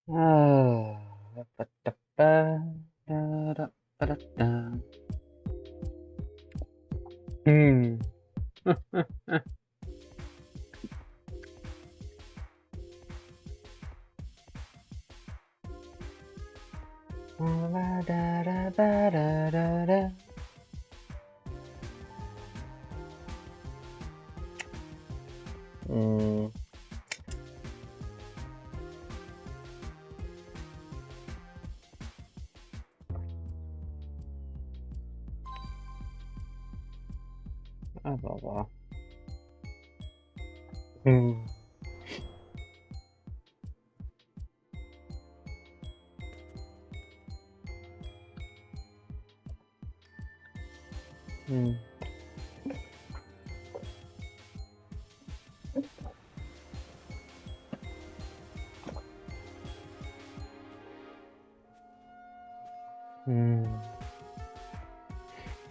Oh, ba-da-ba-da-da-ba-da-da. Hmm. Ba-da-da-ba-da-da-da. Hmm. Blah, blah, blah. Hmm. Hmm. Hmm.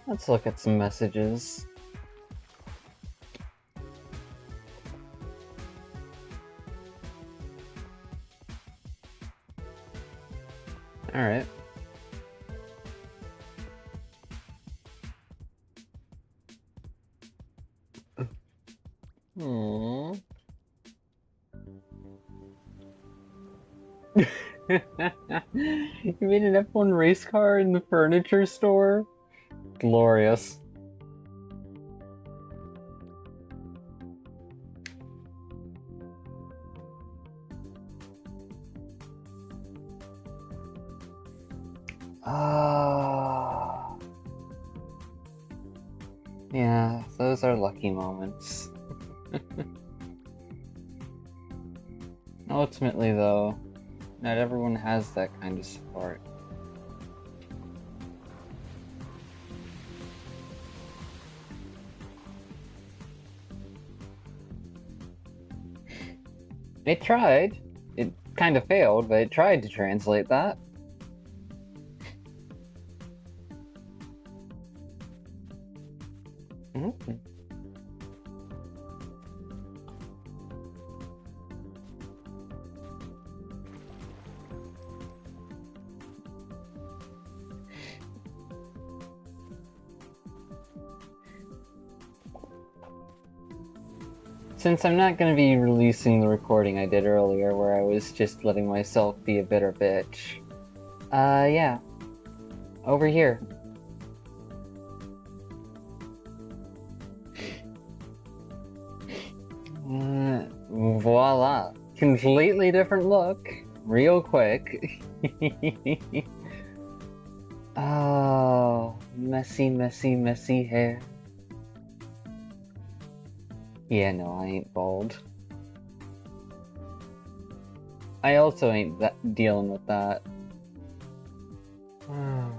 Let's look at some messages. Alright. Hmm. You made an F1 race car in the furniture store? Glorious. Ah. Yeah, those are lucky moments. Ultimately, though, not everyone has that kind of support. It tried. It kind of failed, but it tried to translate that. Mm-hmm. Since I'm not going to be releasing the recording I did earlier where I was just letting myself be a bitter bitch. Yeah. Over here. Voila. Completely different look. Real quick. Oh, messy, messy, messy hair. Yeah, no, I ain't bald. I also ain't dealing with that. Oh.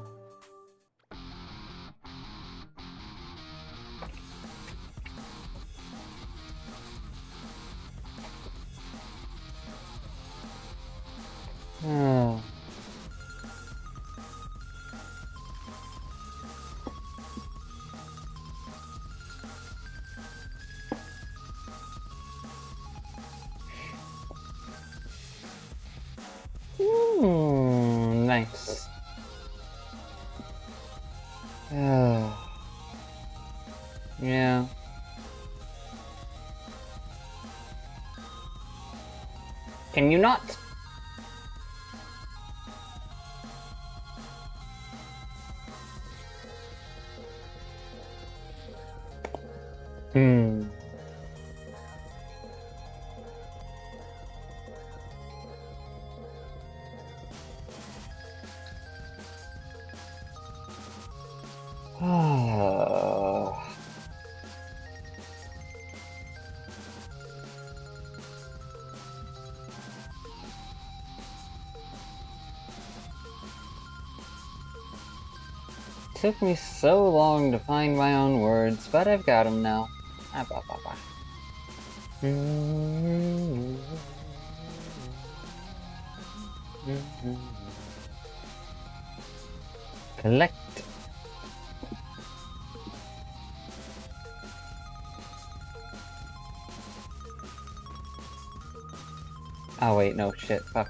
Nice. Yeah. Can you not? Hmm. Took me so long to find my own words, but I've got them now. Ah, bah, bah, bah. Collect. Oh wait, no, shit, fuck.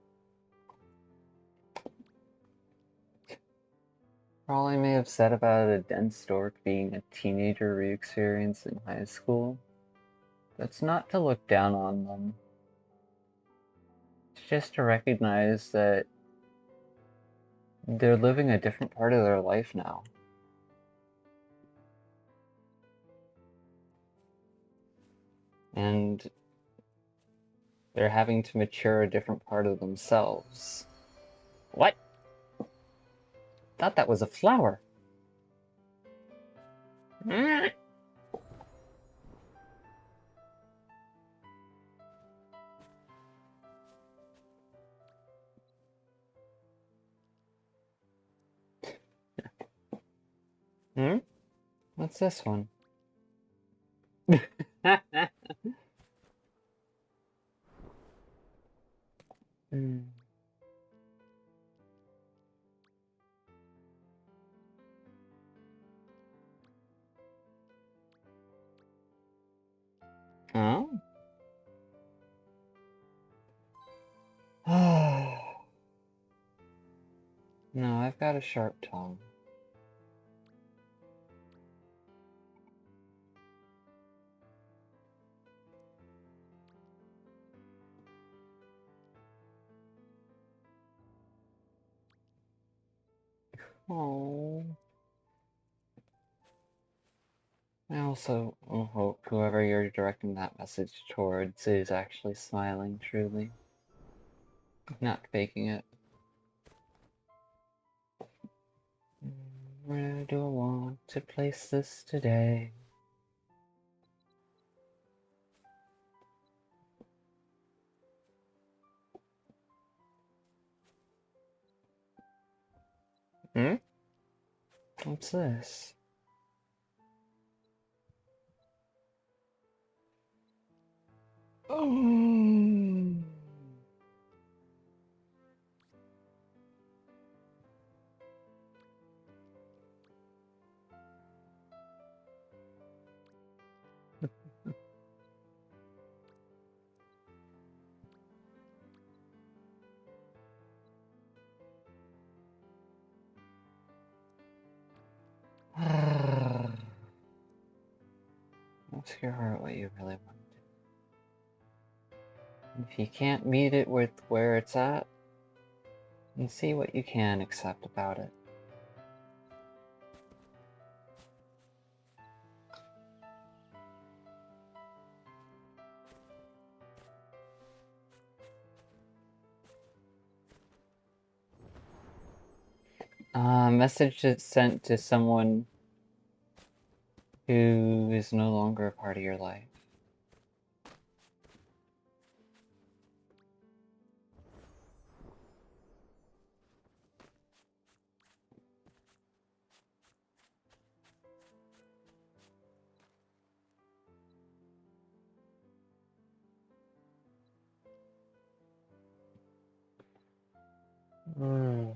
probably may have said about a dense dork being a teenager re-experience in high school. That's not to look down on them. It's just to recognize that they're living a different part of their life now. And they're having to mature a different part of themselves. What? Thought that was a flower. Hmm? What's this one? Hmm. Oh? No, I've got a sharp tongue. Oh. I also hope whoever you're directing that message towards is actually smiling truly, not faking it. Where do I want to place this today? Hmm? What's this? Oh. Ask your heart what you really want. If you can't meet it with where it's at, then see what you can accept about it. Message is sent to someone who is no longer a part of your life. Hmm.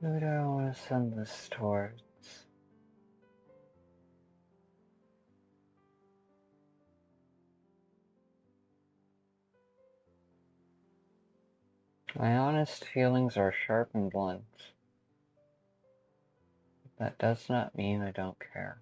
Who do I want to send this towards? My honest feelings are sharp and blunt. That does not mean I don't care.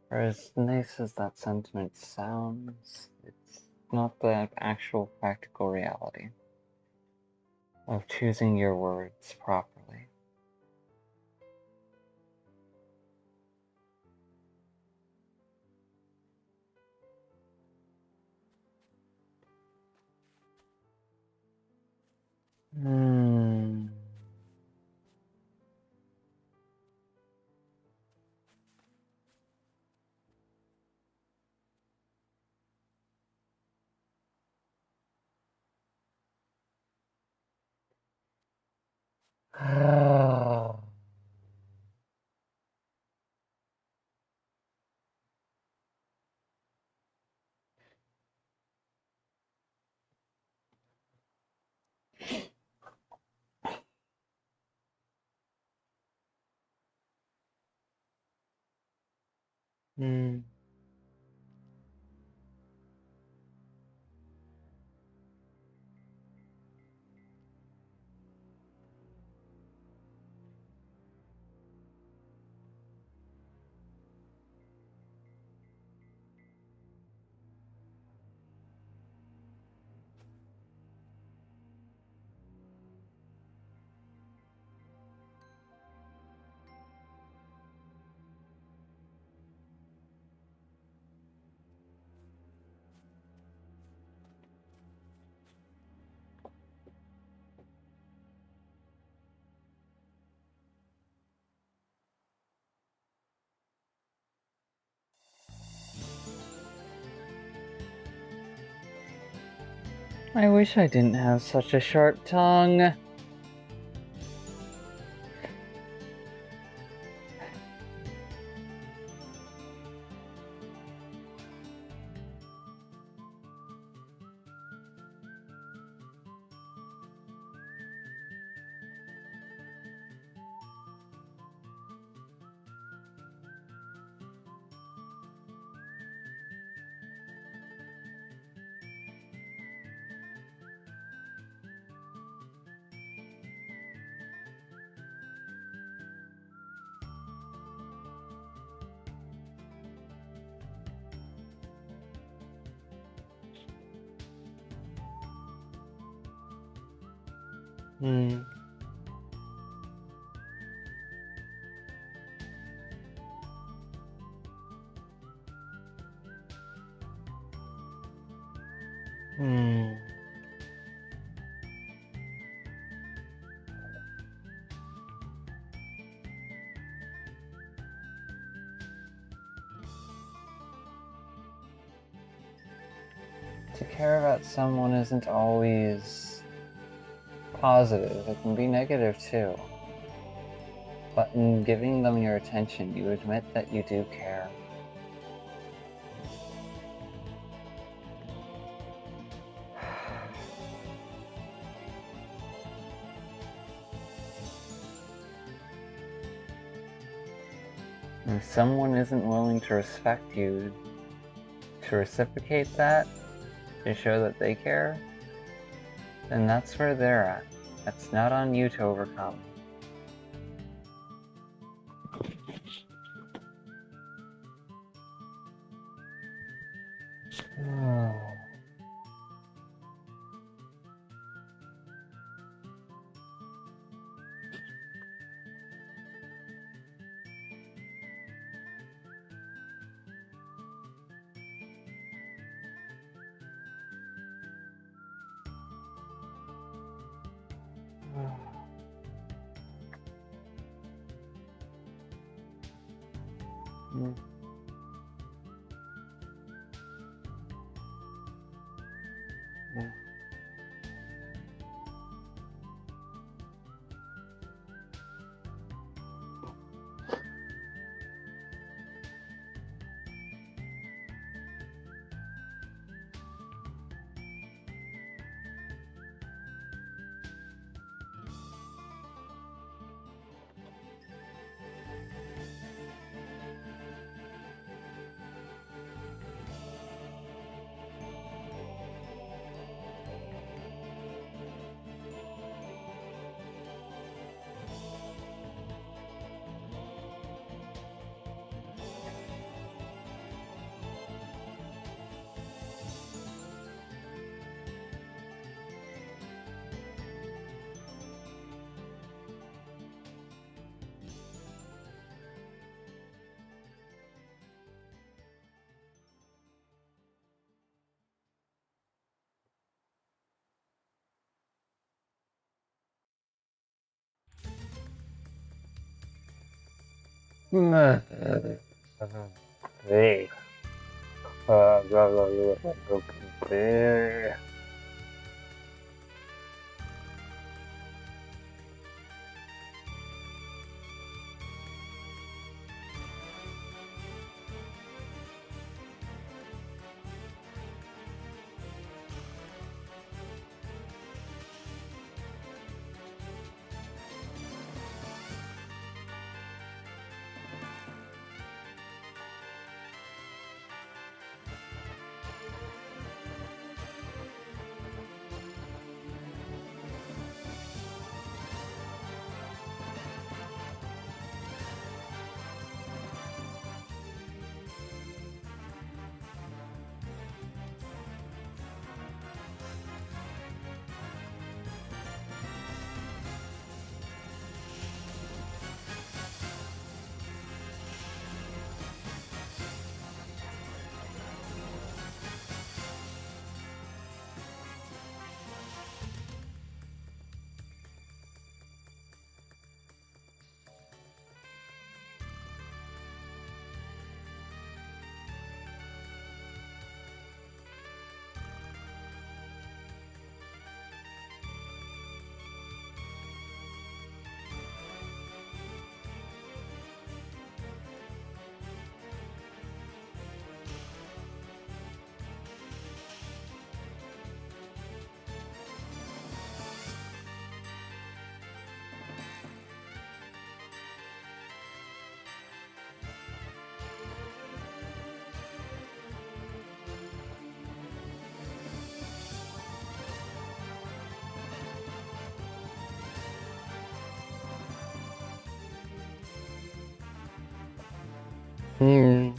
For as nice as that sentiment sounds, it's not the actual practical reality of choosing your words properly. Hmm. Hmm. I wish I didn't have such a sharp tongue. Hmm. Hmm. To care about someone isn't always positive, it can be negative too. But in giving them your attention, you admit that you do care. If someone isn't willing to respect you, to reciprocate that, to show that they care, then that's where they're at. That's not on you to overcome. Mm. Yeah. Hey. Hmm.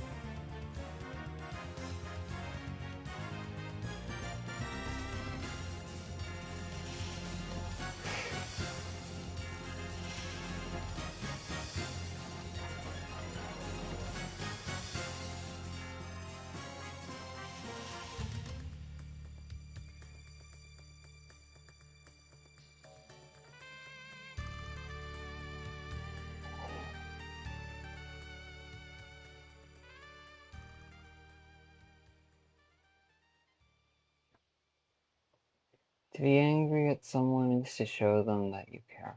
To be angry at someone is to show them that you care.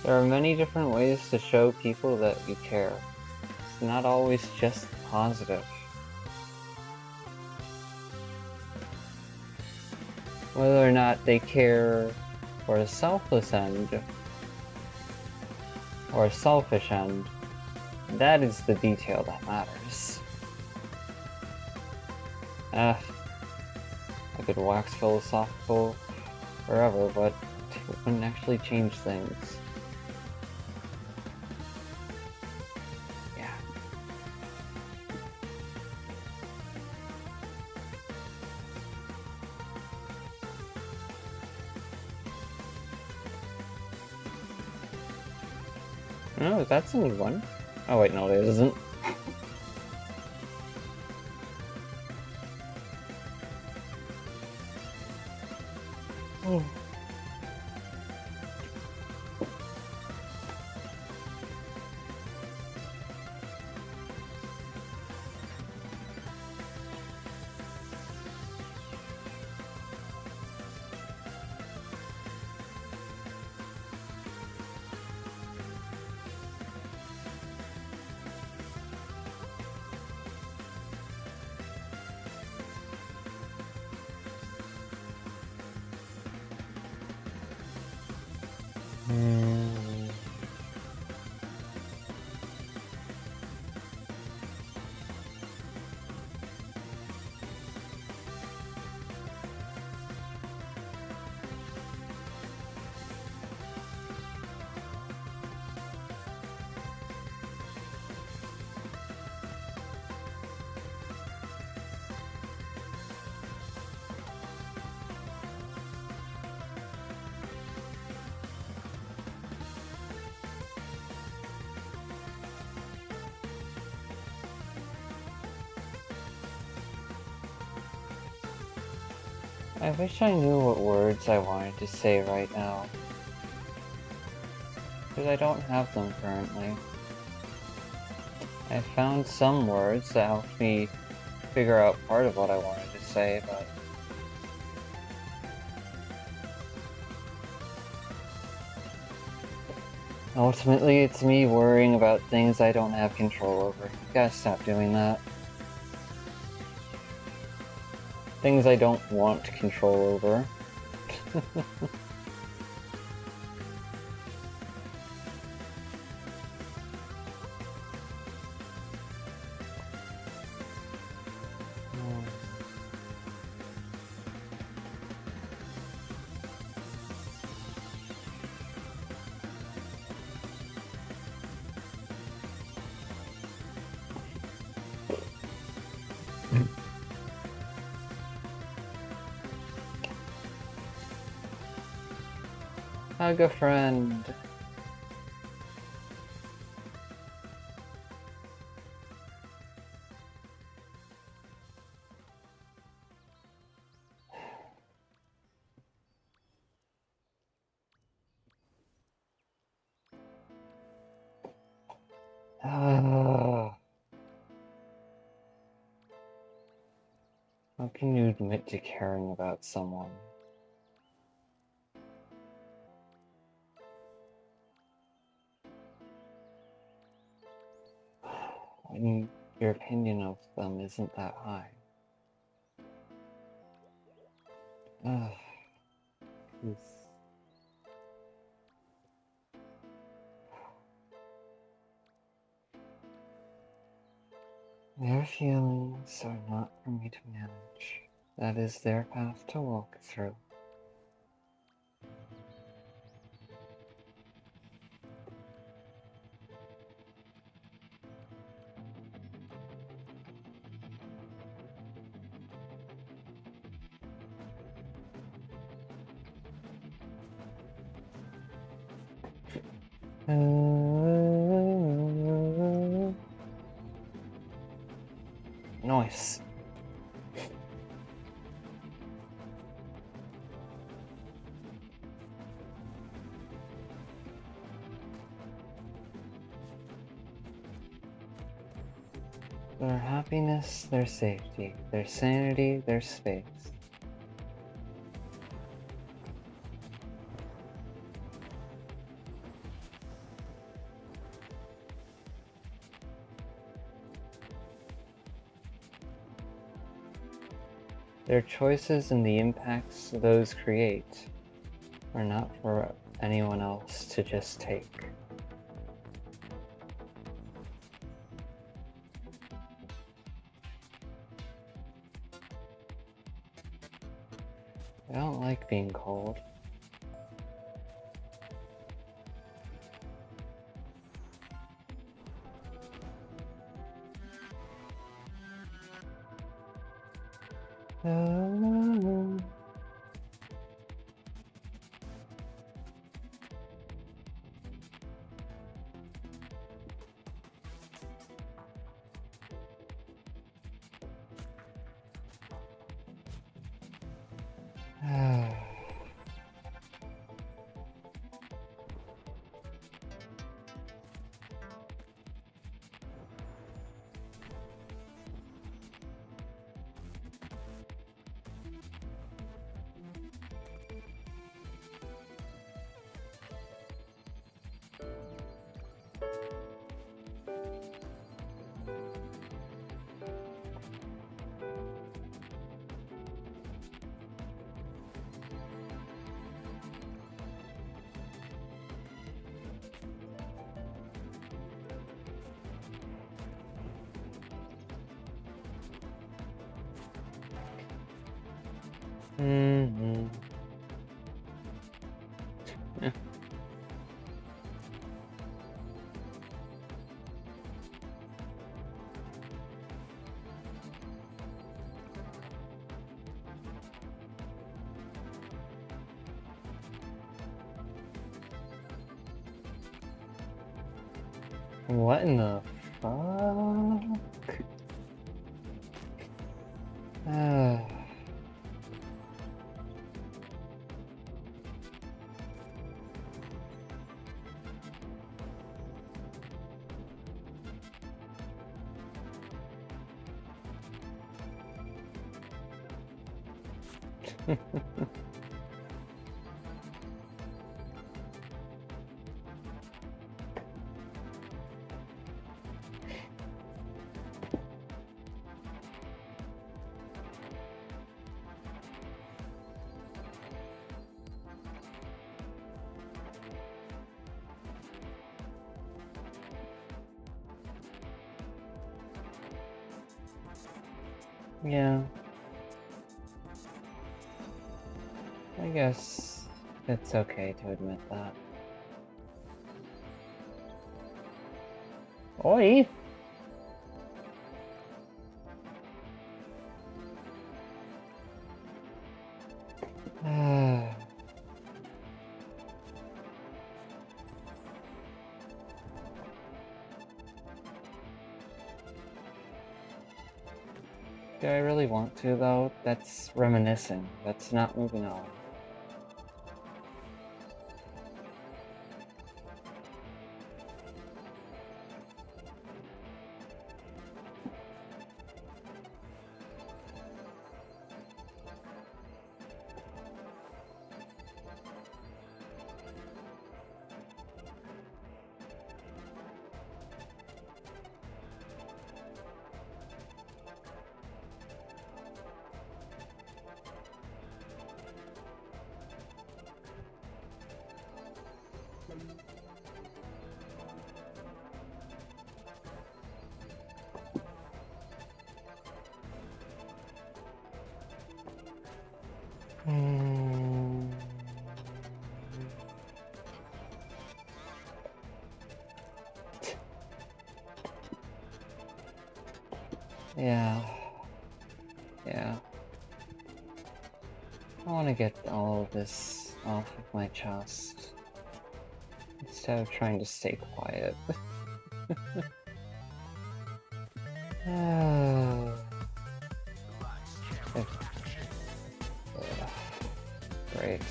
There are many different ways to show people that you care. It's not always just positive. Whether or not they care for a selfless end or a selfish end, that is the detail that matters. I could wax philosophical forever, but it wouldn't actually change things. Yeah. No, that's a new one. Oh wait, no, it isn't. Oh. I wish I knew what words I wanted to say right now, because I don't have them currently. I found some words that helped me figure out part of what I wanted to say, but ultimately it's me worrying about things I don't have control over. Gotta stop doing that. Things I don't want control over. Hug a friend. How can you admit to caring about someone? When your opinion of them isn't that high. Their feelings are not for me to manage. That is their path to walk through. Nice. Their happiness, their safety, their sanity, their space. Their choices and the impacts those create are not for anyone else to just take. I don't like being cold. Mm-hmm. Yeah. What in the fuck? Yeah. I guess it's okay to admit that. Oi! Do I really want to, though? That's reminiscing. That's not moving on. Yeah. Yeah. I want to get all of this off of my chest. instead of trying to stay quiet. Great.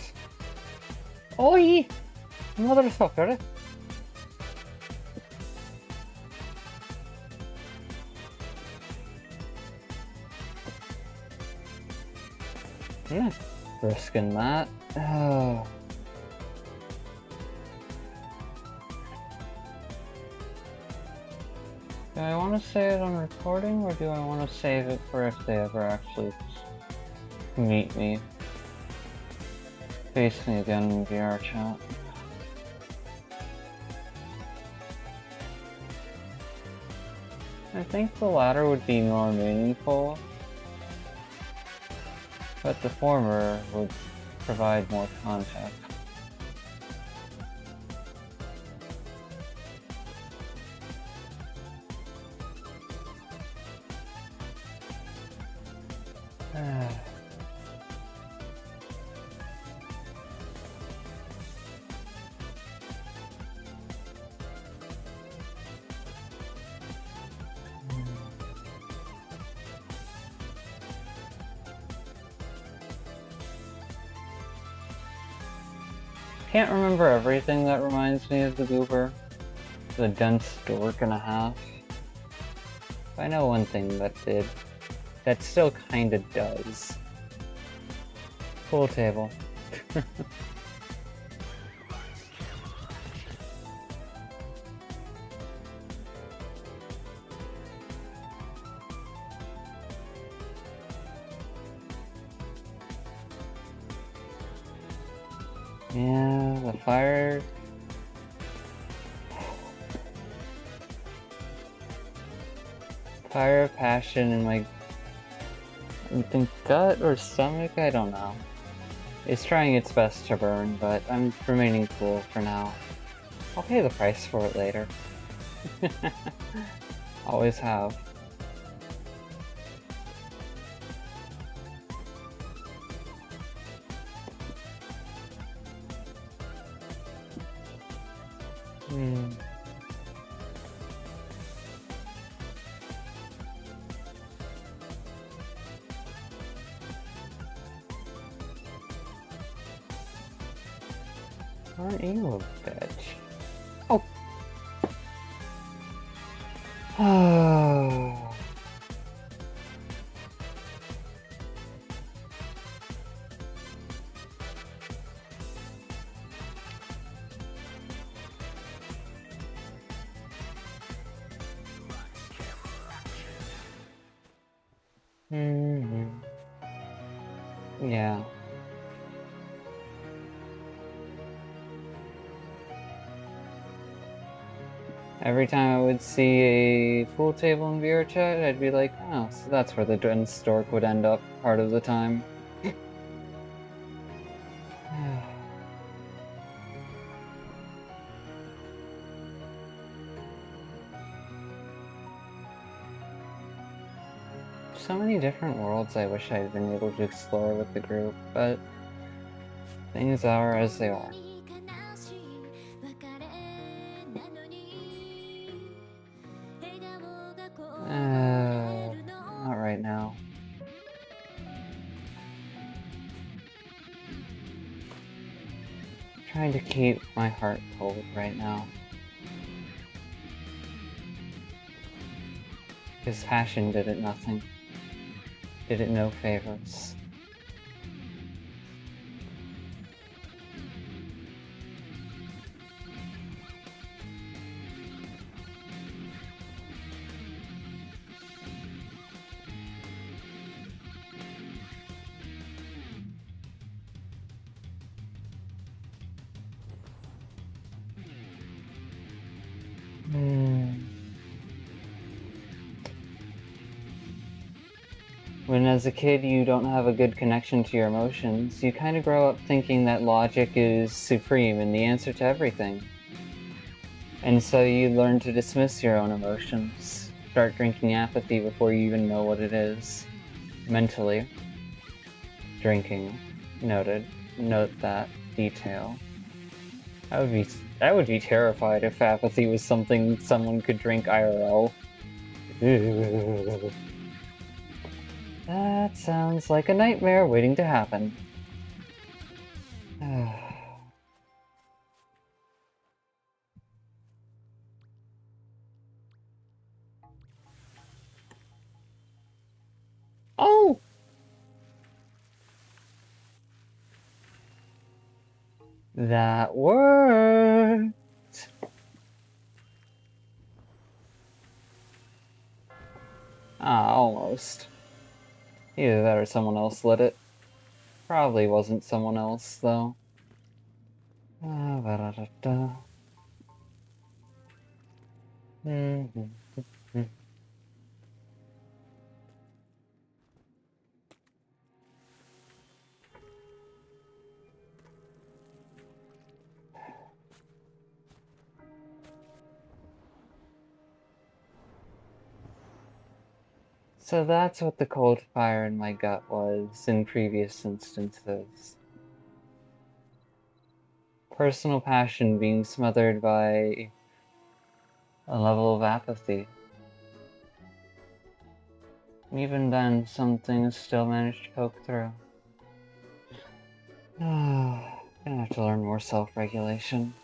Oj! Motherfucker! I'm not risking that. Do I want to say it on recording, or do I want to save it for if they ever actually meet me? Face me again in VR chat. I think the latter would be more meaningful, but the former would provide more context. Can't remember everything that reminds me of the goober. The dense dork and a half. I know one thing that did. That still kinda does. Pool table. Yeah, the fire. Fire of passion in my gut or stomach, I don't know. It's trying its best to burn, but I'm remaining cool for now. I'll pay the price for it later. Always have. Aren't you a bitch? Oh! Yeah. Every time I would see a pool table in VR chat, I'd be like, oh, so that's where the dense stork would end up part of the time. So many different worlds I wish I had been able to explore with the group, but things are as they are. Not right now. Trying to keep my heart cold right now. His passion did it nothing. Did it no favors. When as a kid you don't have a good connection to your emotions, you kind of grow up thinking that logic is supreme and the answer to everything. And so you learn to dismiss your own emotions, start drinking apathy before you even know what it is. Mentally. Drinking. Noted. Note that detail. I I would be terrified if apathy was something someone could drink IRL. Ew. That sounds like a nightmare waiting to happen. Oh! That worked! Ah, almost. Either that or someone else lit it. Probably wasn't someone else, though. So that's what the cold fire in my gut was in previous instances. Personal passion being smothered by a level of apathy. Even then, some things still managed to poke through. Gonna have to learn more self-regulation.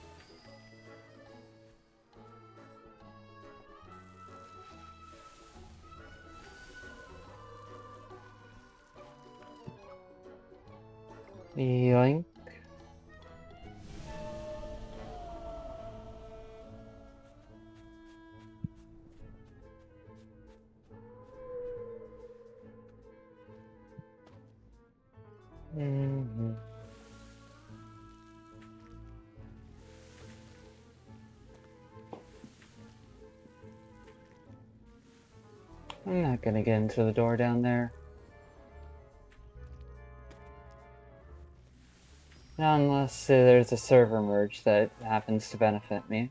Yoink. I'm not gonna get into the door down there. Not unless there's a server merge that happens to benefit me.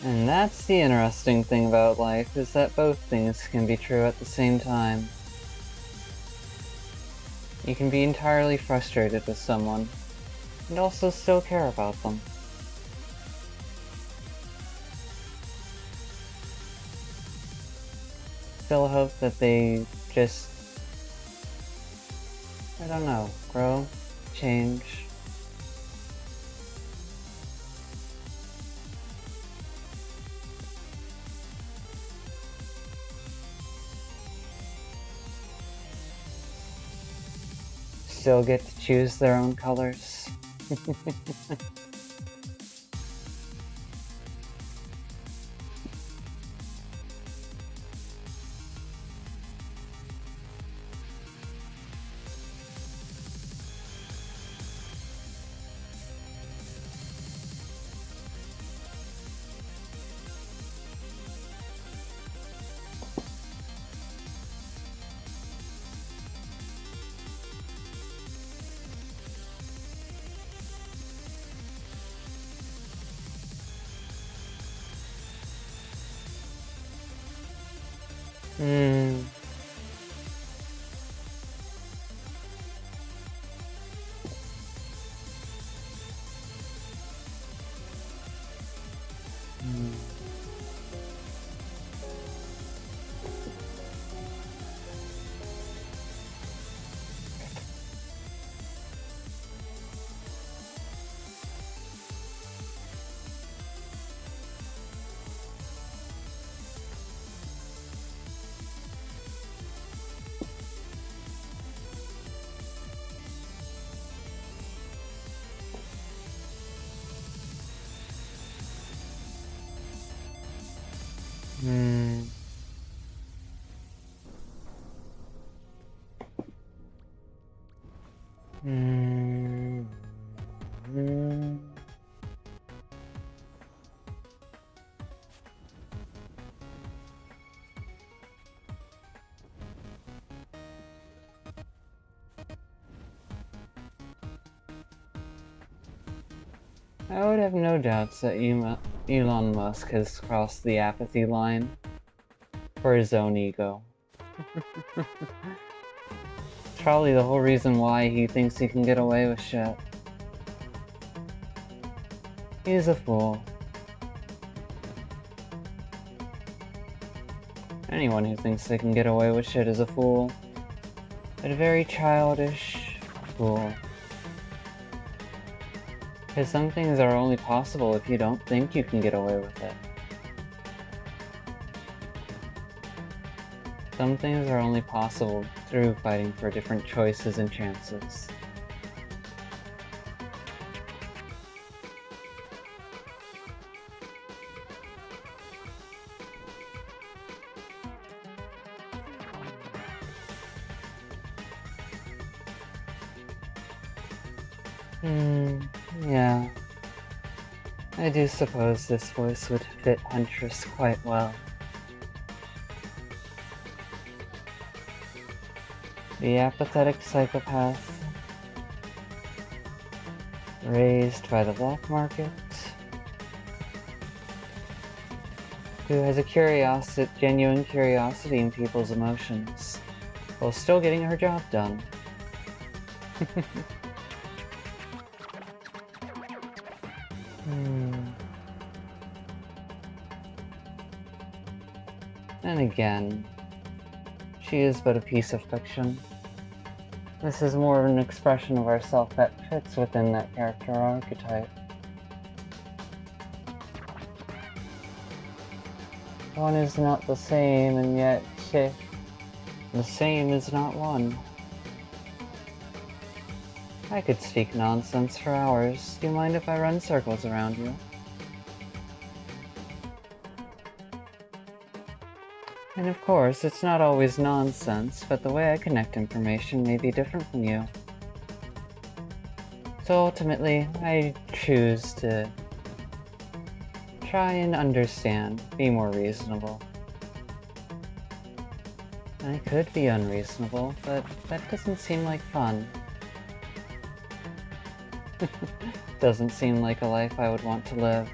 And that's the interesting thing about life, is that both things can be true at the same time. You can be entirely frustrated with someone, and also still care about them. Still hope that they just, I don't know, grow, change. Still get to choose their own colors. Hmm. Hmm. Hmm. Hmm. I would have no doubts that Elon Musk has crossed the apathy line for his own ego. It's probably the whole reason why he thinks he can get away with shit. He's a fool. Anyone who thinks they can get away with shit is a fool. But a very childish fool. Because some things are only possible if you don't think you can get away with it. Some things are only possible through fighting for different choices and chances. Yeah. I do suppose this voice would fit Huntress quite well. The apathetic psychopath, raised by the black market, who has a genuine curiosity in people's emotions, while still getting her job done. And again, she is but a piece of fiction. This is more of an expression of ourself that fits within that character archetype. One is not the same, and yet the same is not one. I could speak nonsense for hours. Do you mind if I run circles around you? And of course, it's not always nonsense, but the way I connect information may be different from you. So ultimately, I choose to try and understand, be more reasonable. I could be unreasonable, but that doesn't seem like fun. Doesn't seem like a life I would want to live.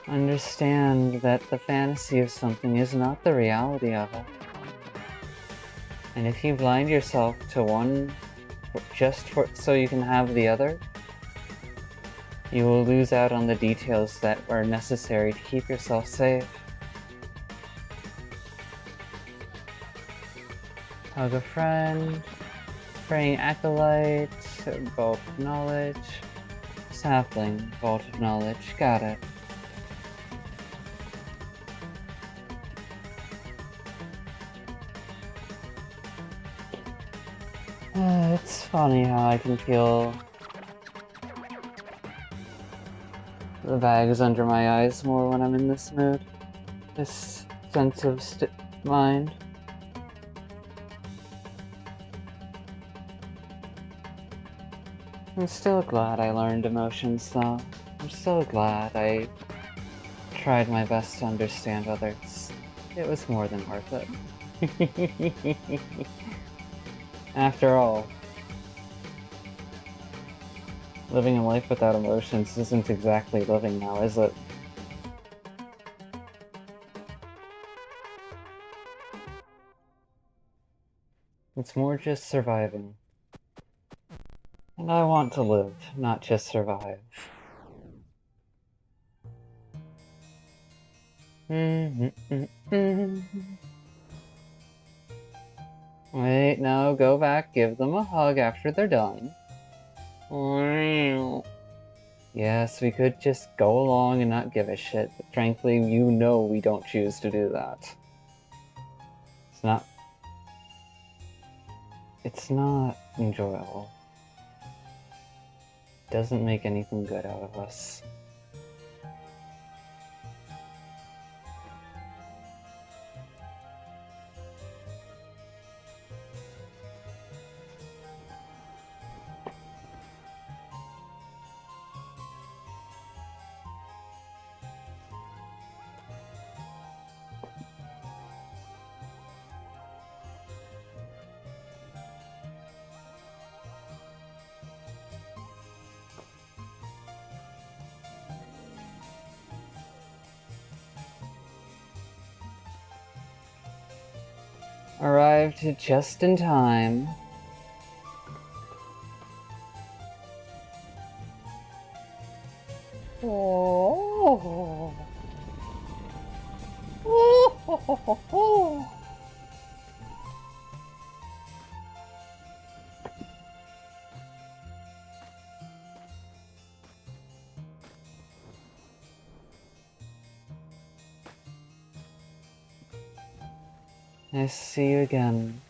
Understand that the fantasy of something is not the reality of it. And if you blind yourself to one so you can have the other, you will lose out on the details that are necessary to keep yourself safe. Hug a friend, praying acolyte, vault of knowledge, sapling, vault of knowledge, got it. It's funny how I can feel the bags under my eyes more when I'm in this mood. This sense of mind. I'm still glad I learned emotions though. I'm still glad I tried my best to understand others. It was more than worth it. After all, living a life without emotions isn't exactly living now, is it? It's more just surviving. And I want to live, not just survive. Wait, no, go back, give them a hug after they're done. Yes, we could just go along and not give a shit, but frankly, you know we don't choose to do that. It's not enjoyable. It doesn't make anything good out of us. Arrived just in time. Oh. Oh. Nice to see you again.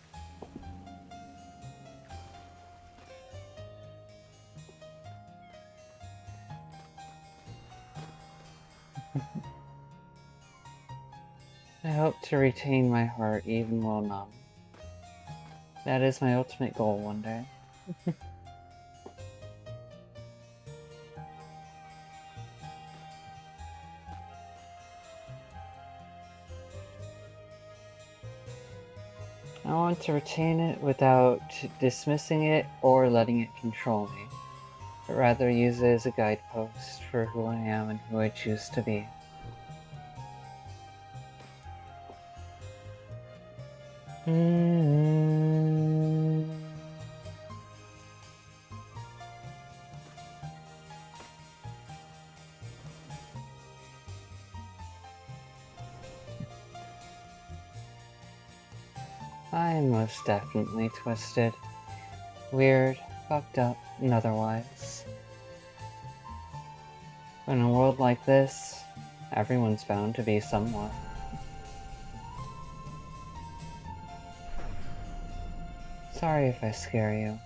I hope to retain my heart even while numb. That is my ultimate goal one day. I want to retain it without dismissing it or letting it control me, but rather use it as a guidepost for who I am and who I choose to be. I am most definitely twisted, weird, fucked up, and otherwise. In a world like this, everyone's bound to be somewhat. Sorry if I scare you.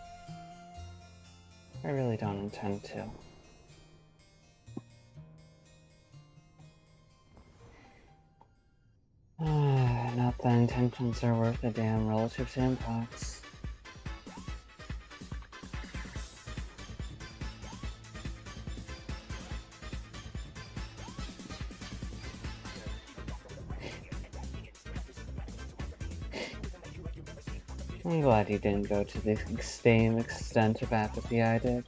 I really don't intend to. Not that intentions are worth a damn relative to impacts. I'm glad you didn't go to the same extent of apathy I did.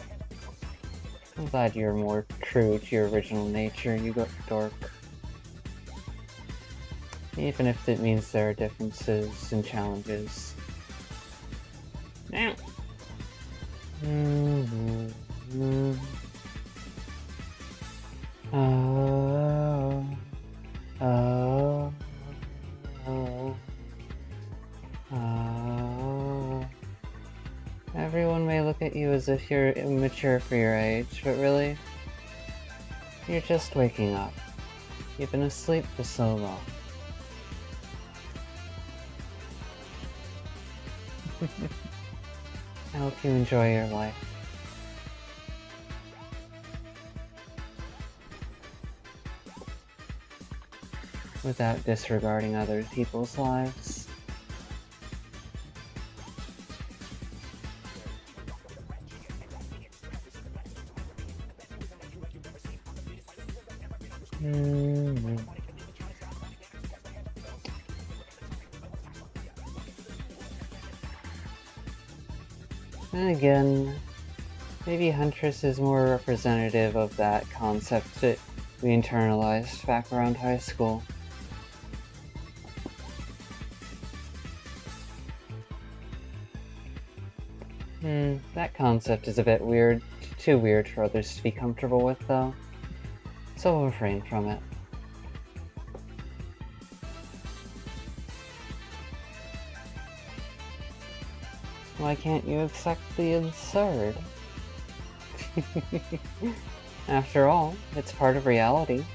I'm glad you're more true to your original nature, you dork. Even if it means there are differences and challenges. Everyone may look at you as if you're immature for your age, but really, you're just waking up. You've been asleep for so long. I hope you enjoy your life. Without disregarding other people's lives. Then again, maybe Huntress is more representative of that concept that we internalized back around high school. That concept is a bit weird. Too weird for others to be comfortable with, though. So we'll refrain from it. Why can't you accept the absurd? After all, it's part of reality.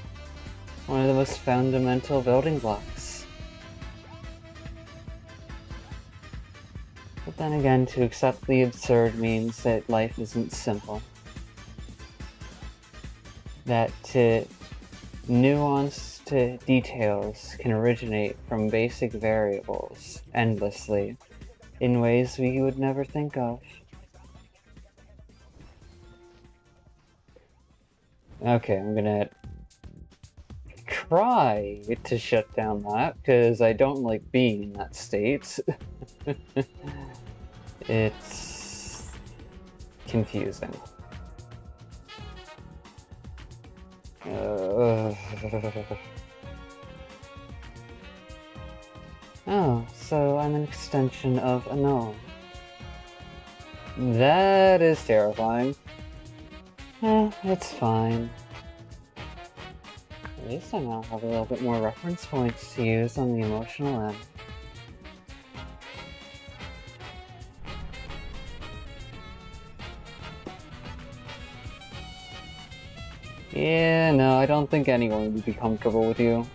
One of the most fundamental building blocks. But then again, to accept the absurd means that life isn't simple. That nuanced details can originate from basic variables endlessly in ways we would never think of. Okay, I'm gonna try to shut down that, because I don't like being in that state. It's confusing. Oh, so I'm an extension of a gnome. That is terrifying. It's fine. At least I now have a little bit more reference points to use on the emotional end. Yeah, no, I don't think anyone would be comfortable with you.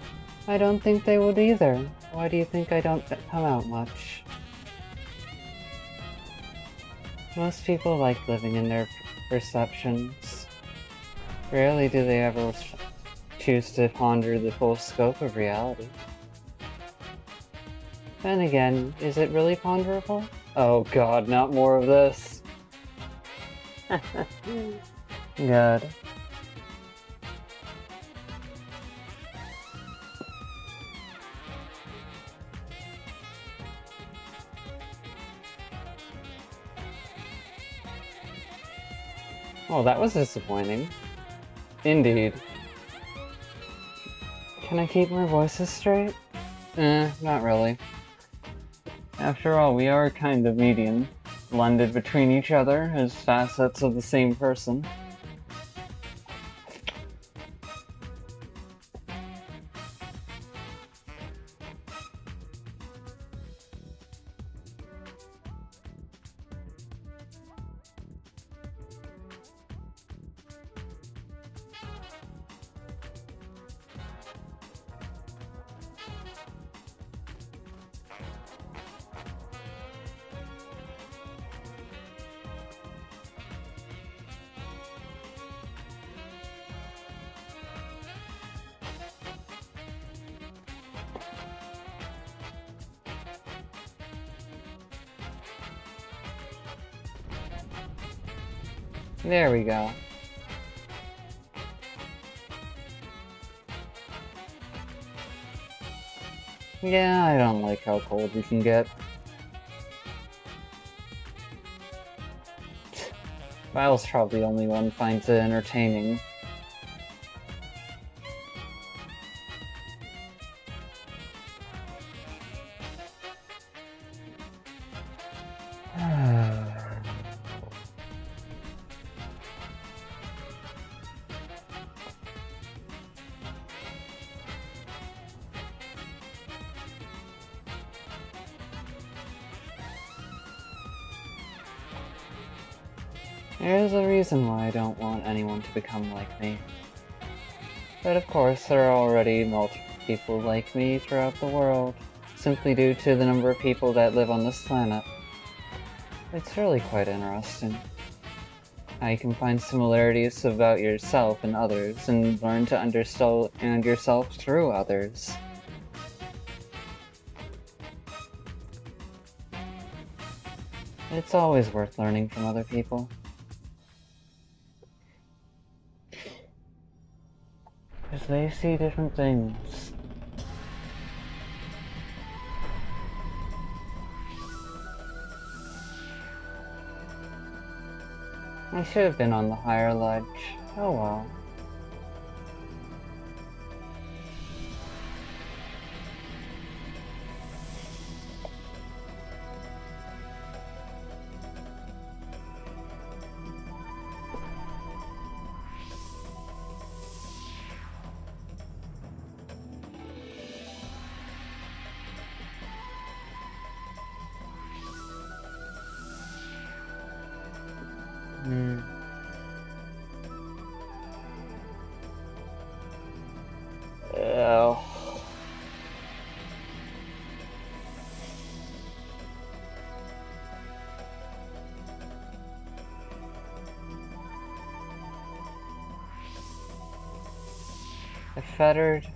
I don't think they would either. Why do you think I don't come out much? Most people like living in their perceptions. Rarely do they ever choose to ponder the full scope of reality. Then again, is it really ponderable? Oh god, not more of this. God. Oh, that was disappointing. Indeed. Can I keep my voices straight? Not really. After all, we are kind of medium, blended between each other as facets of the same person. There we go. Yeah, I don't like how cold we can get. Miles probably the only one finds it entertaining. There's a reason why I don't want anyone to become like me. But of course, there are already multiple people like me throughout the world, simply due to the number of people that live on this planet. It's really quite interesting how you can find similarities about yourself and others, and learn to understand yourself through others. It's always worth learning from other people. Because they see different things. I should have been on the higher ledge. Oh well. Oh. A fettered,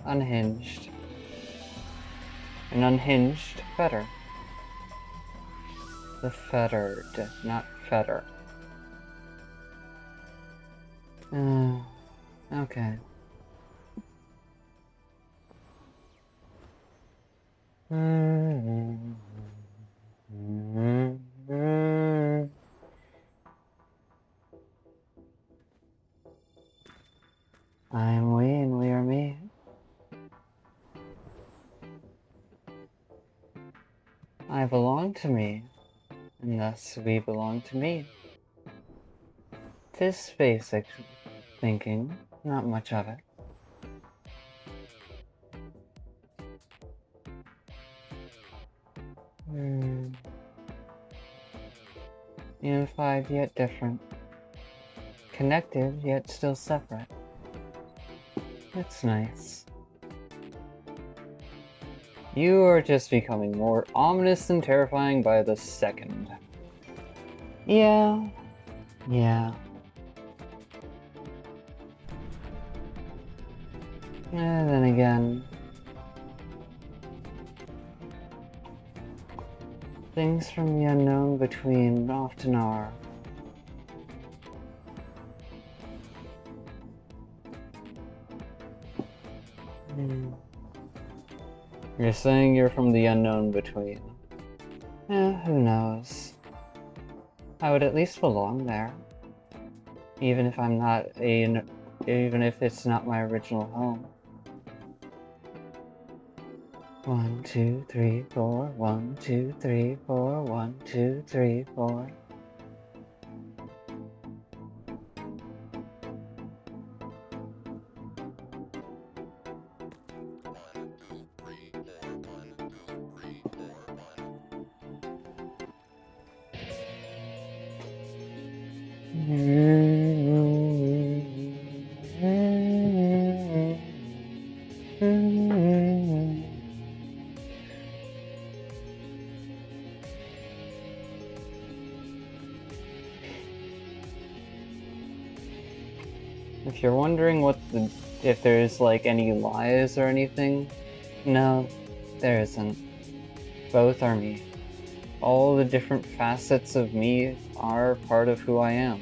unhinged. An unhinged fetter. The fettered, not fetter. Okay. I am we and we are me. I belong to me, and thus we belong to me. 'Tis basic thinking, not much of it. Unified yet different. Connected yet still separate. It's nice. You are just becoming more ominous and terrifying by the second. Yeah. And then again, things from the unknown between often are. You're saying you're from the unknown between. Who knows? I would at least belong there. Even if I'm not even if it's not my original home. 1, 2, 3, 4, 1, 2, 3, 4, 1, 2, 3, 4. If you're wondering if there's like any lies or anything, no, there isn't. Both are me. All the different facets of me are part of who I am.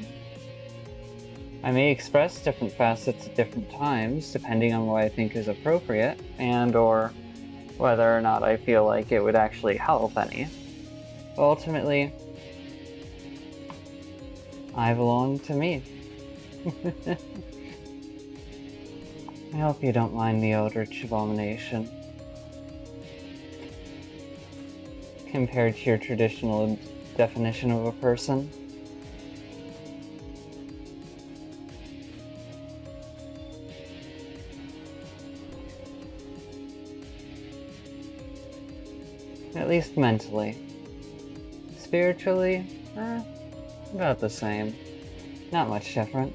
I may express different facets at different times, depending on what I think is appropriate, and or whether or not I feel like it would actually help any. Ultimately, I belong to me. I hope you don't mind the Eldritch abomination. Compared to your traditional definition of a person. At least mentally. Spiritually, about the same. Not much different.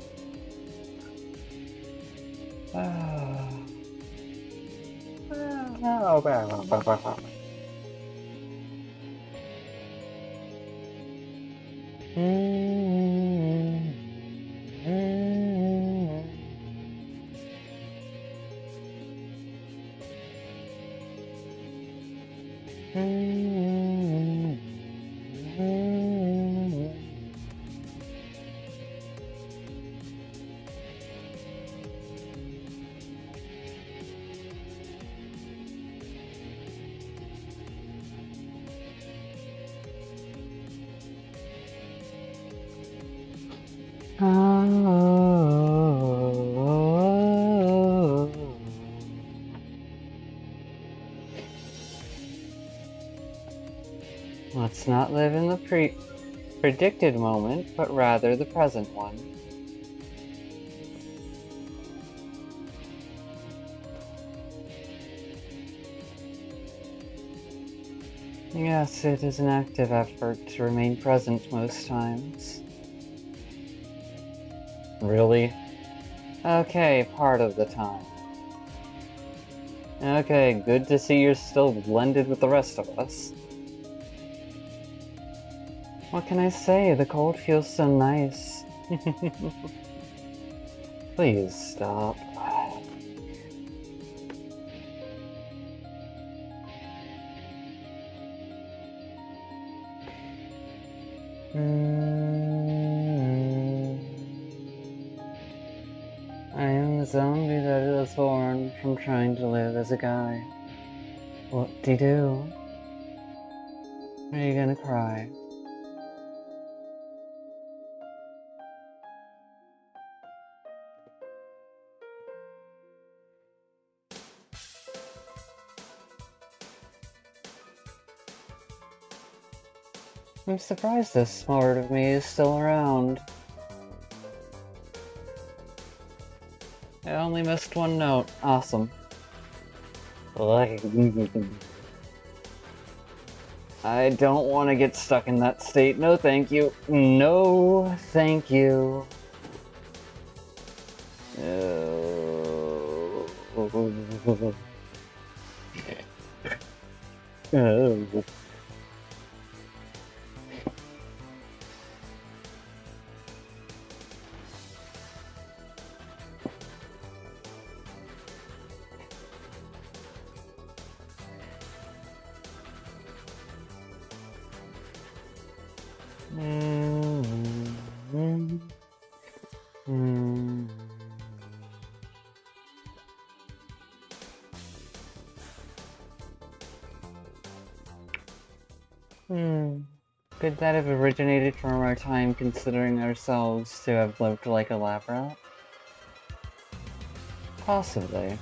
Let's not live in the predicted moment, but rather the present one. Yes, it is an active effort to remain present most times. Really? Okay, part of the time. Okay, good to see you're still blended with the rest of us. What can I say? The cold feels so nice. Please stop. I am the zombie that is born from trying to live as a guy. What-de-do? Are you gonna cry? I'm surprised this part of me is still around. I only missed one note. Awesome. I don't want to get stuck in that state. No thank you. No thank you. Oh. Could that have originated from our time considering ourselves to have lived like a lab rat? Possibly.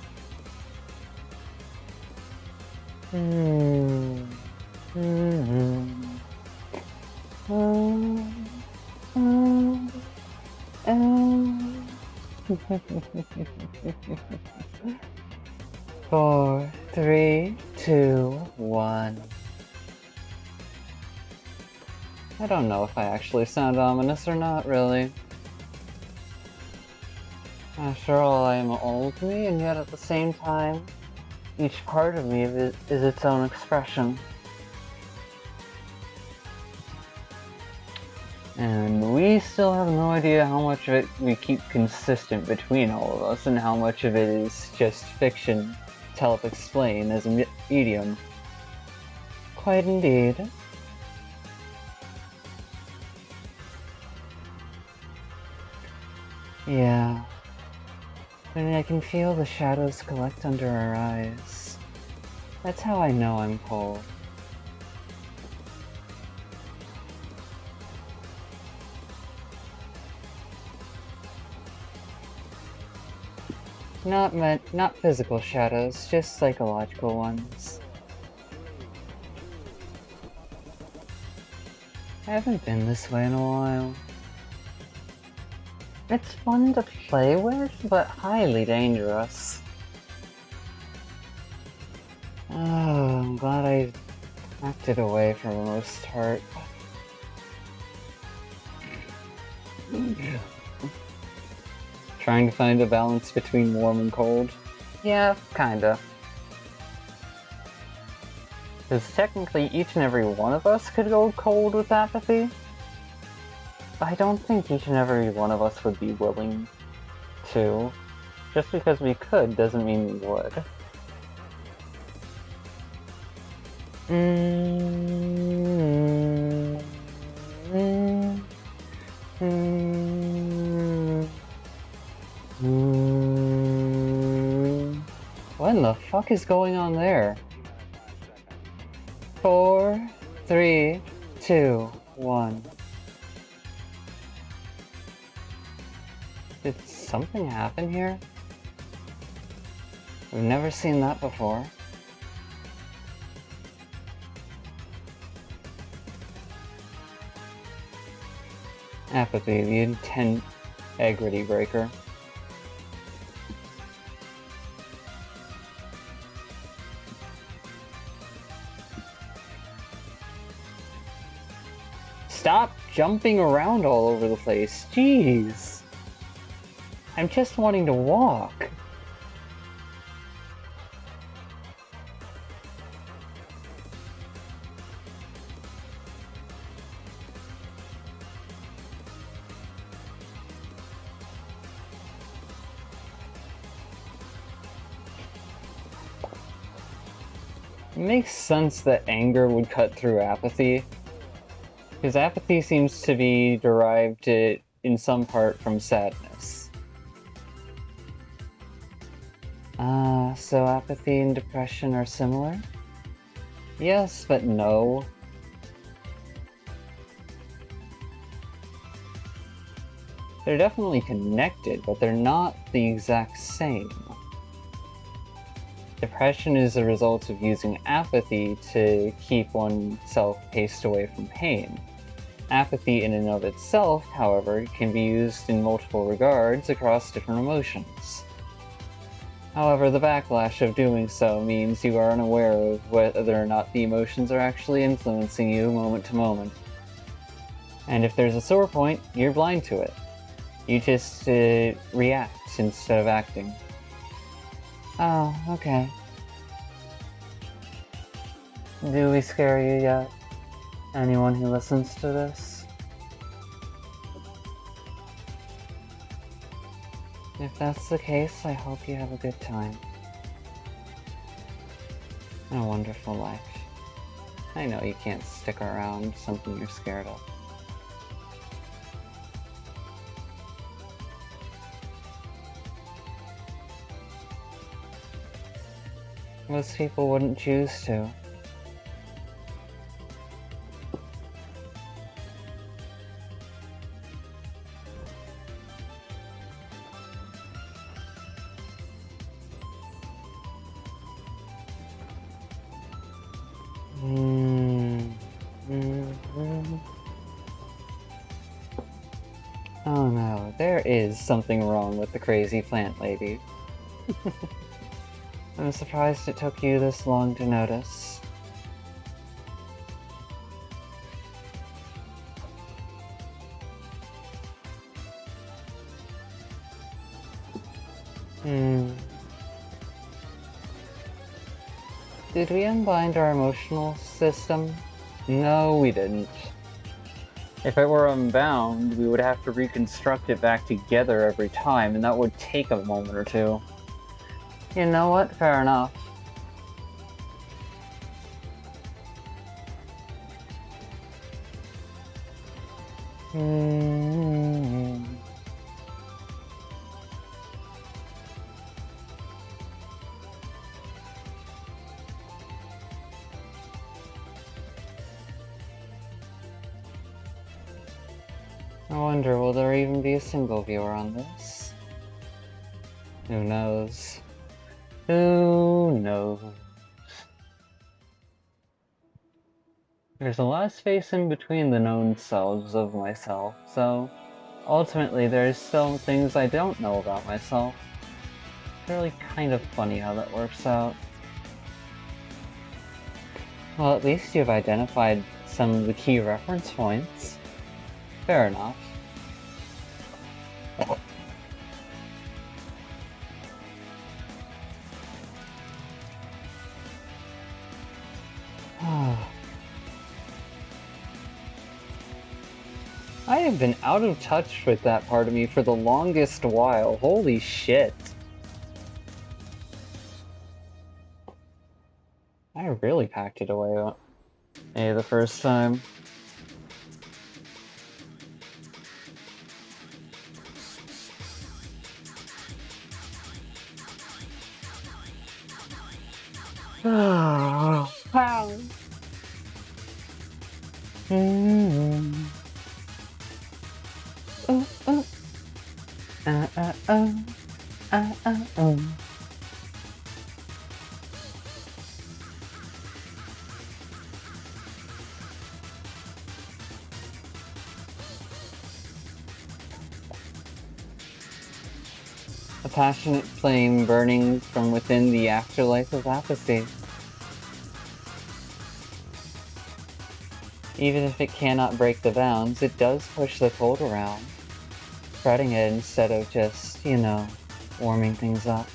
Four, three, two, one. I don't know if I actually sound ominous or not, really. After all, I am old me, and yet at the same time, each part of me is its own expression. And we still have no idea how much of it we keep consistent between all of us, and how much of it is just fiction to help explain as a medium. Quite indeed. Yeah. I can feel the shadows collect under our eyes. That's how I know I'm cold. Not physical shadows, just psychological ones. I haven't been this way in a while. It's fun to play with, but highly dangerous. Oh, I'm glad I acted away for the most part. Trying to find a balance between warm and cold? Yeah, kinda. Because technically each and every one of us could go cold with apathy. I don't think each and every one of us would be willing to. Just because we could doesn't mean we would. What in the fuck is going on there? 4, 3, 2, 1. Did something happen here? I've never seen that before. Apathy, the integrity breaker. Stop jumping around all over the place. Jeez. I'm just wanting to walk. It makes sense that anger would cut through apathy, because apathy seems to be derived in some part from sadness. So apathy and depression are similar? Yes, but no. They're definitely connected, but they're not the exact same. Depression is a result of using apathy to keep oneself paced away from pain. Apathy in and of itself, however, can be used in multiple regards across different emotions. However, the backlash of doing so means you are unaware of whether or not the emotions are actually influencing you moment to moment. And if there's a sore point, you're blind to it. You just react instead of acting. Oh, okay. Do we scare you yet? Anyone who listens to this? If that's the case, I hope you have a good time. And a wonderful life. I know you can't stick around something you're scared of. Most people wouldn't choose to. Oh no, there is something wrong with the crazy plant lady. I'm surprised it took you this long to notice. Did we unbind our emotional system? No, we didn't. If it were unbound, we would have to reconstruct it back together every time, and that would take a moment or two. You know what? Fair enough. I wonder, will there even be a single viewer on this? Who knows? Who knows? There's a lot of space in between the known selves of myself, so ultimately there's still things I don't know about myself. It's really kind of funny how that works out. Well, at least you've identified some of the key reference points. Fair enough. I have been out of touch with that part of me for the longest while. Holy shit. I really packed it away the first time. Wow. passionate flame burning from within the afterlife of apathy. Even if it cannot break the bounds, it does push the cold around, spreading it instead of just, you know, warming things up.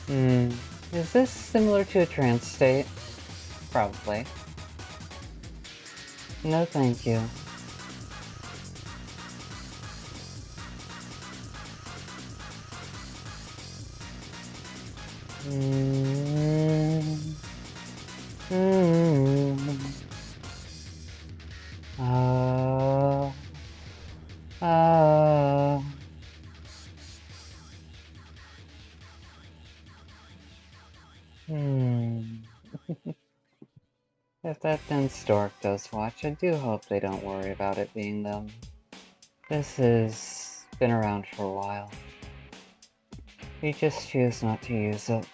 Is this similar to a trance state? Probably. No thank you. If that dense stork does watch, I do hope they don't worry about it being them. This has been around for a while. We just choose not to use it.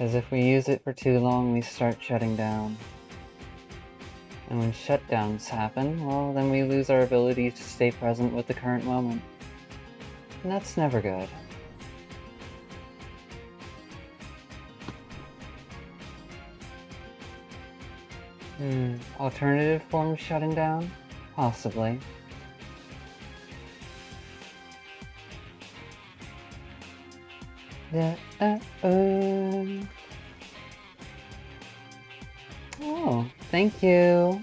As if we use it for too long, we start shutting down. And when shutdowns happen, well, then we lose our ability to stay present with the current moment. And that's never good. Alternative forms shutting down? Possibly. Oh, thank you.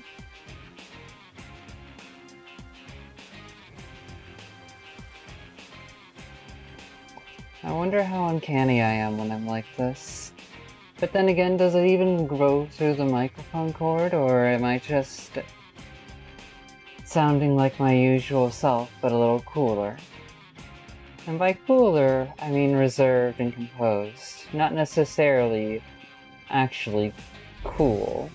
I wonder how uncanny I am when I'm like this. But then again, does it even go through the microphone cord, or am I just sounding like my usual self, but a little cooler? And by cooler, I mean reserved and composed, not necessarily actually cool.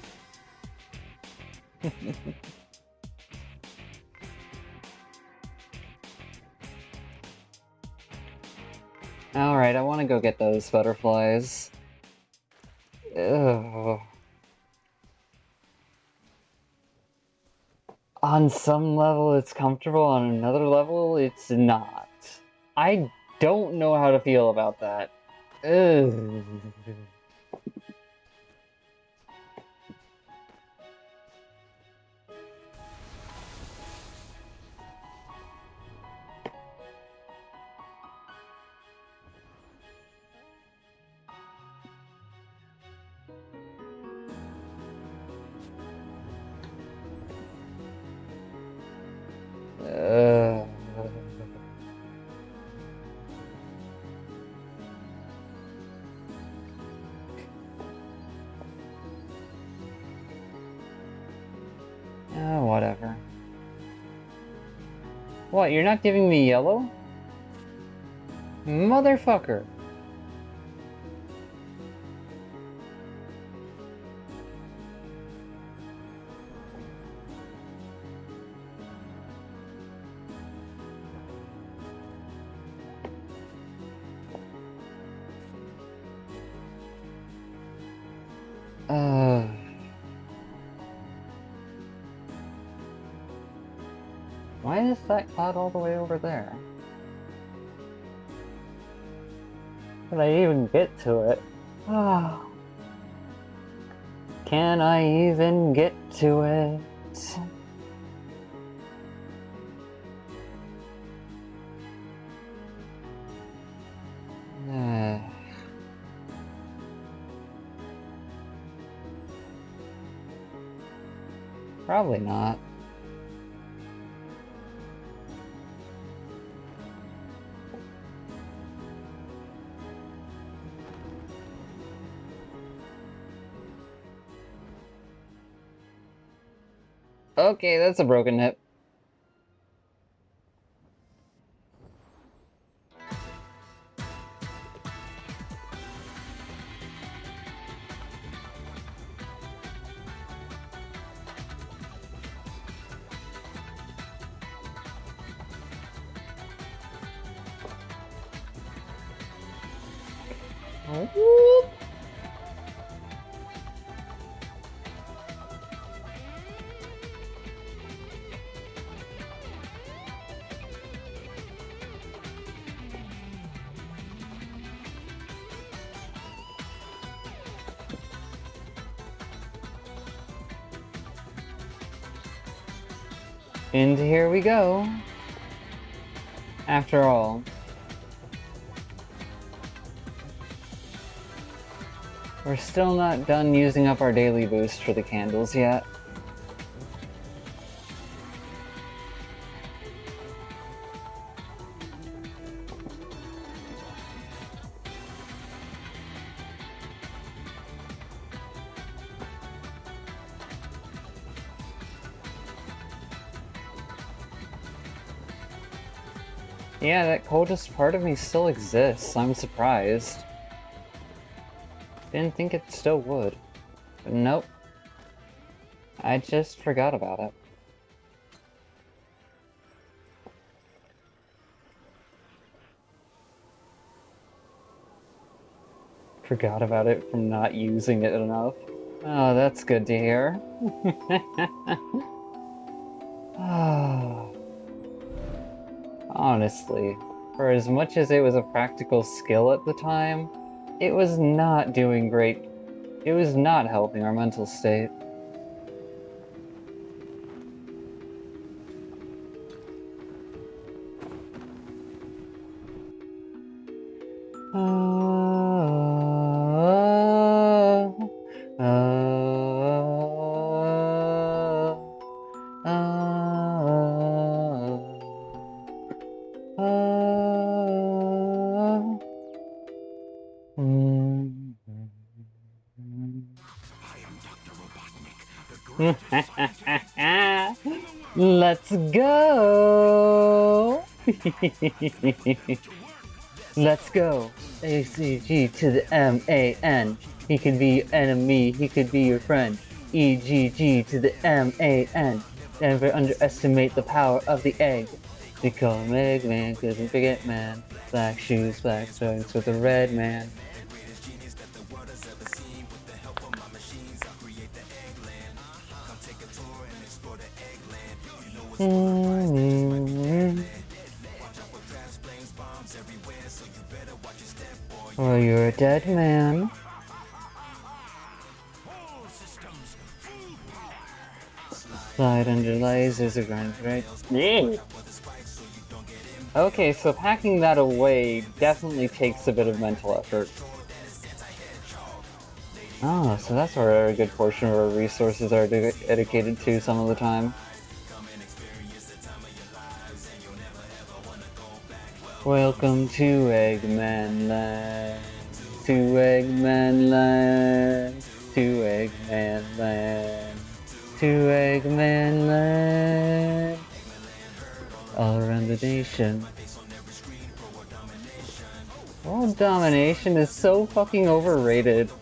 Alright, I want to go get those butterflies. Ugh. On some level it's comfortable, on another level it's not. I don't know how to feel about that. Ugh. Whatever. What, you're not giving me yellow? Motherfucker! Why is that cloud all the way over there? Can I even get to it? Can I even get to it? Probably not. Okay, that's a broken hip. And here we go. After all. We're still not done using up our daily boost for the candles yet. Yeah, that coldest part of me still exists. I'm surprised. Didn't think it still would. But nope. I just forgot about it. Forgot about it from not using it enough. Oh, that's good to hear. Honestly, for as much as it was a practical skill at the time, it was not doing great. It was not helping our mental state. Let's go! Let's go! ACG to the MAN. He could be your enemy, he could be your friend. EGG to the MAN. Never underestimate the power of the egg. They call him Eggman, couldn't forget man. Black shoes, black stones with a red man. Well, you're a dead man. Slide under lasers are going great. Okay, so packing that away definitely takes a bit of mental effort. Oh, so that's where a good portion of our resources are dedicated to some of the time. Welcome to Eggman Land. To Eggman Land. To Eggman Land. To Eggman Land. All around the nation. World domination is so fucking overrated.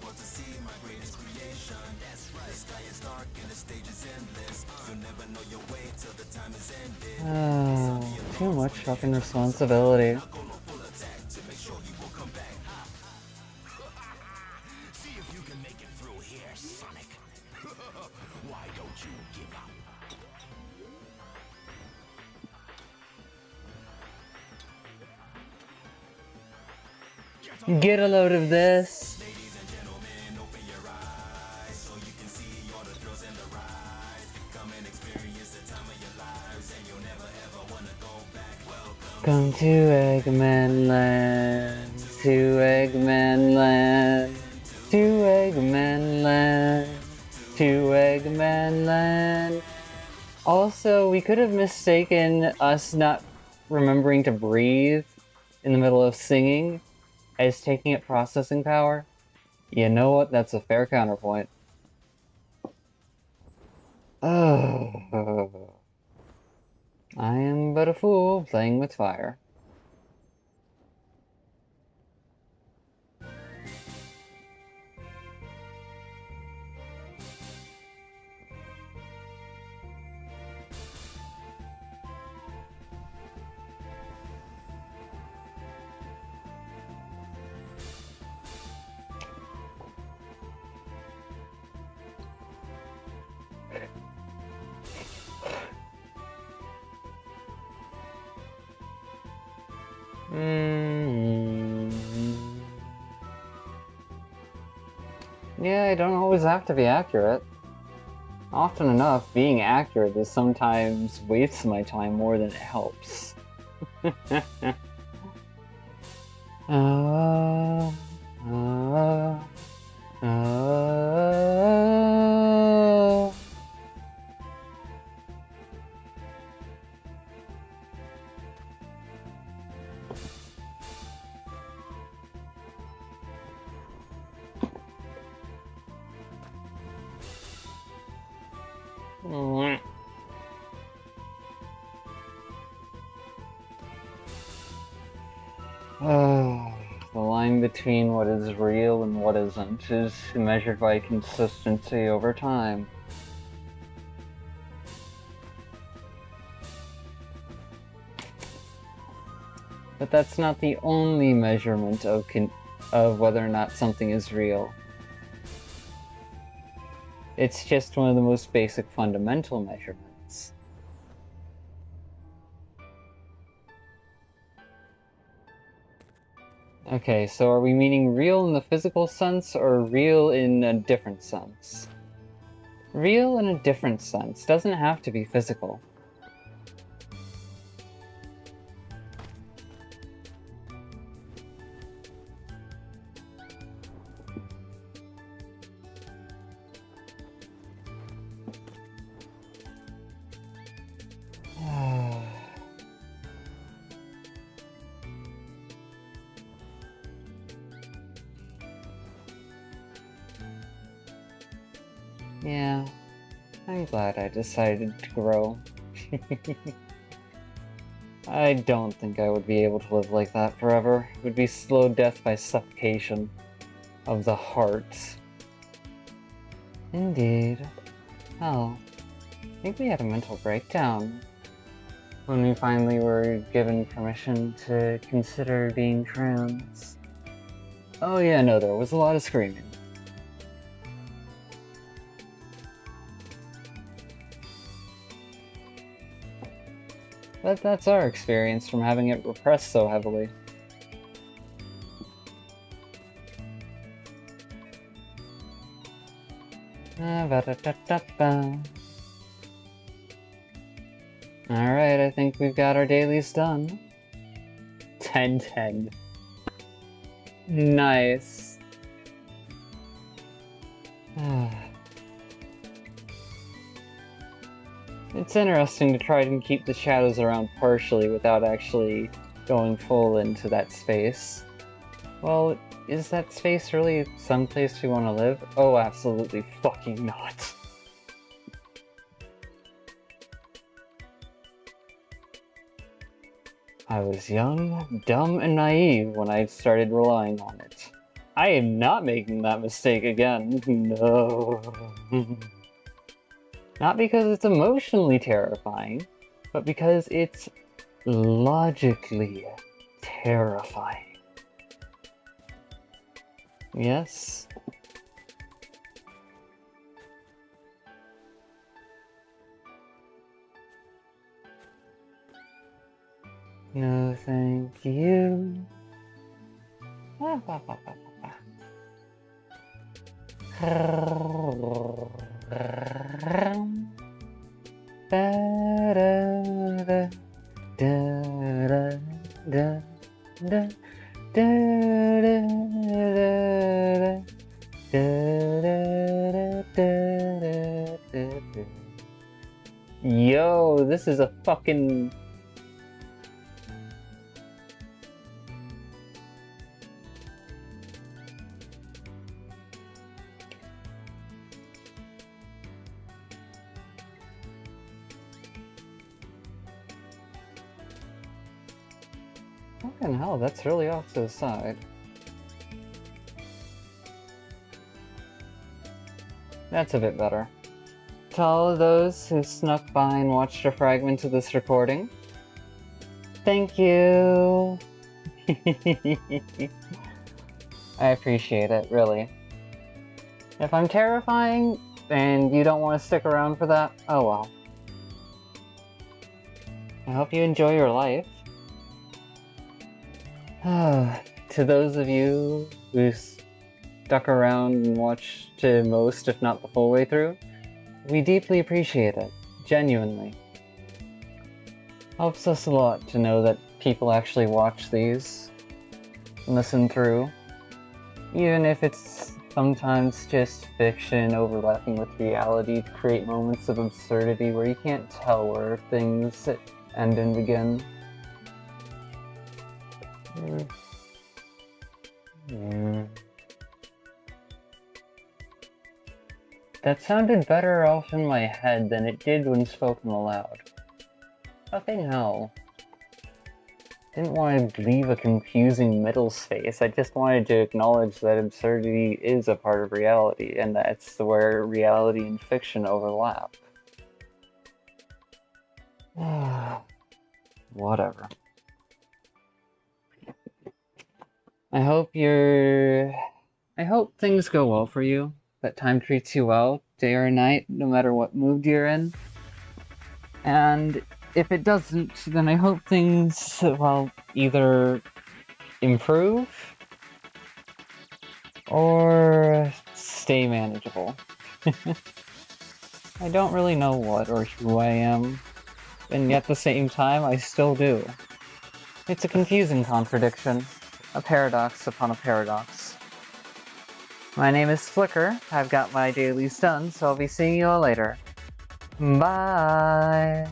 Too much fucking responsibility. Get a load of this. Come to Eggman Land, to Eggman Land, to Eggman Land, to Eggman Land. Also, we could have mistaken us not remembering to breathe in the middle of singing as taking up processing power. You know what? That's a fair counterpoint. Oh. I am but a fool playing with fire. Yeah, I don't always have to be accurate. Often enough, being accurate is sometimes wastes my time more than it helps. uh, uh, uh. The line between what is real and what isn't is measured by consistency over time. But that's not the only measurement of whether or not something is real. It's just one of the most basic fundamental measurements. Okay, so are we meaning real in the physical sense or real in a different sense? Real in a different sense doesn't have to be physical. Yeah, I'm glad I decided to grow. I don't think I would be able to live like that forever. It would be slow death by suffocation of the heart. Indeed. Hell, I think we had a mental breakdown when we finally were given permission to consider being trans. Oh yeah, no, there was a lot of screaming. But that's our experience from having it repressed so heavily. Alright, I think we've got our dailies done. 10-10. Nice. It's interesting to try and keep the shadows around partially without actually going full into that space. Well, is that space really someplace we want to live? Oh, absolutely fucking not. I was young, dumb, and naive when I started relying on it. I am not making that mistake again. No. Not because it's emotionally terrifying, but because it's logically terrifying. Yes? No, thank you. Yo, this is a fucking... Fucking hell, that's really off to the side. That's a bit better. To all of those who snuck by and watched a fragment of this recording, thank you! I appreciate it, really. If I'm terrifying and you don't want to stick around for that, oh well. I hope you enjoy your life. To those of you who stuck around and watched to most, if not the full way through, We deeply appreciate it. Genuinely. Helps us a lot to know that people actually watch these, listen through, even if it's sometimes just fiction overlapping with reality to create moments of absurdity where you can't tell where things end and begin. That sounded better off in my head than it did when spoken aloud. Fucking hell. Didn't want to leave a confusing middle space. I just wanted to acknowledge that absurdity is a part of reality, and that's where reality and fiction overlap. Whatever. I hope things go well for you, that time treats you well, day or night, no matter what mood you're in. And if it doesn't, then I hope things, well, either improve or stay manageable. I don't really know what or who I am, and yet at the same time I still do. It's a confusing contradiction, a paradox upon a paradox. My name is Flicker, I've got my dailies done, so I'll be seeing you all later. Bye!